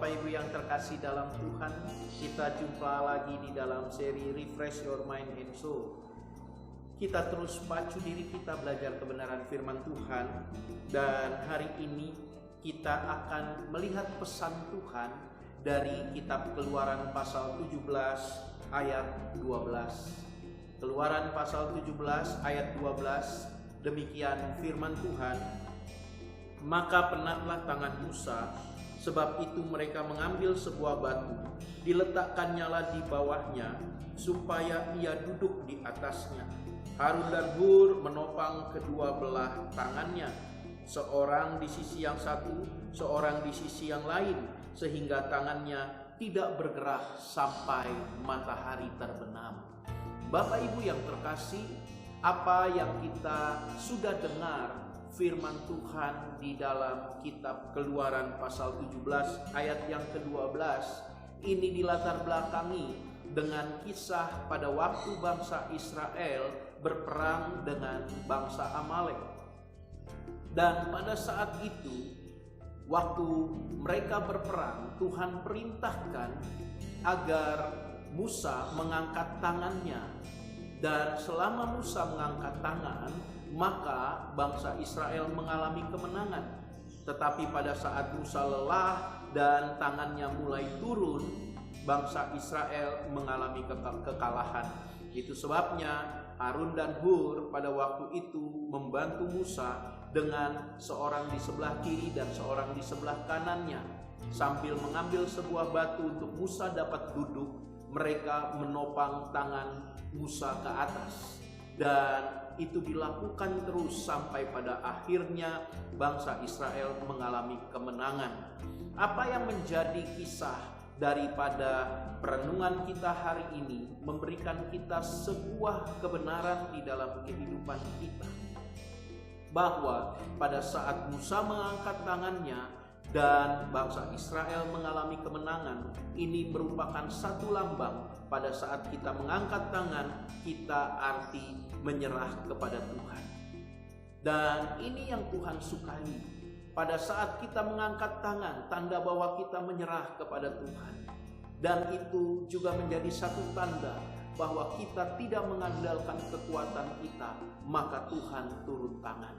Bapak Ibu yang terkasih dalam Tuhan, kita jumpa lagi di dalam seri Refresh Your Mind and Soul. Kita terus pacu diri kita belajar kebenaran firman Tuhan, dan hari ini kita akan melihat pesan Tuhan dari kitab Keluaran pasal 17 ayat 12. Keluaran pasal 17 ayat 12, demikian firman Tuhan. Maka penatlah tangan Musa, sebab itu mereka mengambil sebuah batu, diletakkannya di bawahnya, supaya ia duduk di atasnya. Harun dan Hur menopang kedua belah tangannya, seorang di sisi yang satu, seorang di sisi yang lain, sehingga tangannya tidak bergerak sampai matahari terbenam. Bapak Ibu yang terkasih, apa yang kita sudah dengar firman Tuhan di dalam kitab Keluaran pasal 17 ayat yang ke-12 ini dilatar belakangi dengan kisah pada waktu bangsa Israel berperang dengan bangsa Amalek. Dan pada saat itu, waktu mereka berperang, Tuhan perintahkan agar Musa mengangkat tangannya, dan selama Musa mengangkat tangan, maka bangsa Israel mengalami kemenangan. Tetapi pada saat Musa lelah dan tangannya mulai turun, bangsa Israel mengalami kekalahan. Itu sebabnya Harun dan Hur pada waktu itu membantu Musa dengan seorang di sebelah kiri dan seorang di sebelah kanannya. Sambil mengambil sebuah batu untuk Musa dapat duduk, mereka menopang tangan Musa ke atas. Dan itu dilakukan terus sampai pada akhirnya bangsa Israel mengalami kemenangan. Apa yang menjadi kisah daripada perenungan kita hari ini memberikan kita sebuah kebenaran di dalam kehidupan kita, bahwa pada saat Musa mengangkat tangannya dan bangsa Israel mengalami kemenangan, ini merupakan satu lambang. Pada saat kita mengangkat tangan, kita arti menyerah kepada Tuhan. Dan ini yang Tuhan sukai. Pada saat kita mengangkat tangan, tanda bahwa kita menyerah kepada Tuhan. Dan itu juga menjadi satu tanda bahwa kita tidak mengandalkan kekuatan kita, maka Tuhan turun tangan.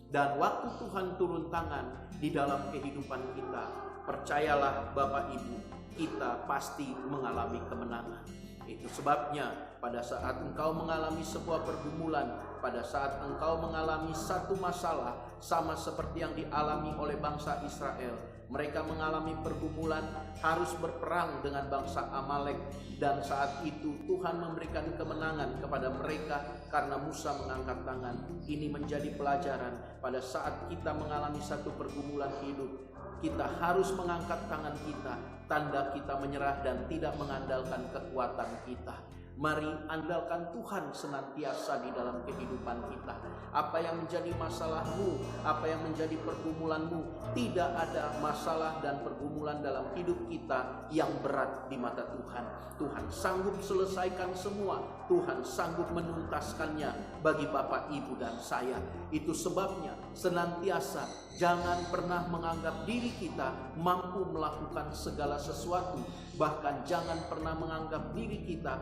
Dan waktu Tuhan turun tangan di dalam kehidupan kita, percayalah Bapak Ibu, kita pasti mengalami kemenangan. Itu sebabnya pada saat engkau mengalami sebuah pergumulan, pada saat engkau mengalami satu masalah, sama seperti yang dialami oleh bangsa Israel, mereka mengalami pergumulan harus berperang dengan bangsa Amalek, dan saat itu Tuhan memberikan kemenangan kepada mereka karena Musa mengangkat tangan. Ini menjadi pelajaran pada saat kita mengalami satu pergumulan hidup, kita harus mengangkat tangan kita, tanda kita menyerah dan tidak mengandalkan kekuatan kita. Mari andalkan Tuhan senantiasa di dalam kehidupan kita. Apa yang menjadi masalahmu, apa yang menjadi pergumulanmu, tidak ada masalah dan pergumulan dalam hidup kita yang berat di mata Tuhan. Tuhan sanggup selesaikan semua. Tuhan sanggup menuntaskannya bagi Bapak, Ibu, dan saya. Itu sebabnya senantiasa jangan pernah menganggap diri kita mampu melakukan segala sesuatu. Bahkan jangan pernah menganggap diri kita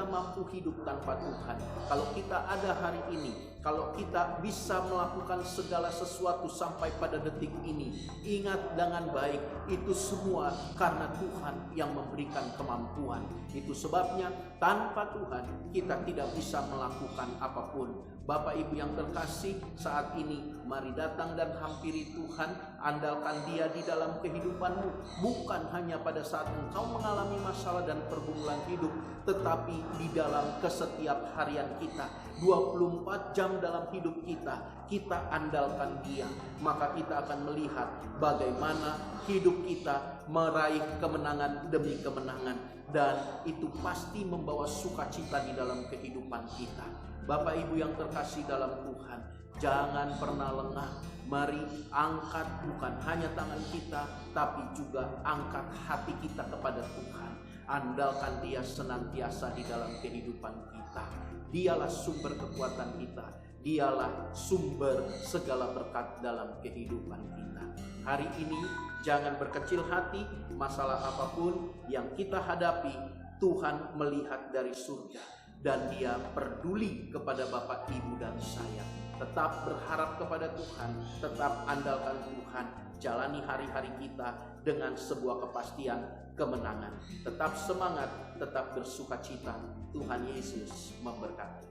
mampu hidup tanpa Tuhan. Kalau kita ada hari ini, kalau kita bisa melakukan segala sesuatu sampai pada detik ini, ingat dengan baik, itu semua karena Tuhan yang memberikan kemampuan. Itu sebabnya tanpa Tuhan kita tidak bisa melakukan apapun. Bapak Ibu yang terkasih, saat ini mari datang dan hampiri Tuhan, andalkan Dia di dalam kehidupanmu, bukan hanya pada saat engkau mengalami masalah dan pergumulan hidup, tetapi di dalam kesetiap harian kita, 24 jam dalam hidup kita andalkan Dia, maka kita akan melihat bagaimana hidup kita meraih kemenangan demi kemenangan, dan itu pasti membawa sukacita di dalam kehidupan kita. Bapak Ibu yang terkasih dalam Tuhan, jangan pernah lengah. Mari angkat bukan hanya tangan kita, tapi juga angkat hati kita kepada Tuhan. Andalkan Dia senantiasa di dalam kehidupan kita. Dialah sumber kekuatan kita. Dialah sumber segala berkat dalam kehidupan kita. Hari ini jangan berkecil hati, masalah apapun yang kita hadapi, Tuhan melihat dari surga dan Dia peduli kepada Bapak, Ibu, dan saya. Tetap berharap kepada Tuhan, tetap andalkan Tuhan, jalani hari-hari kita dengan sebuah kepastian kemenangan. Tetap semangat, tetap bersukacita. Tuhan Yesus memberkati.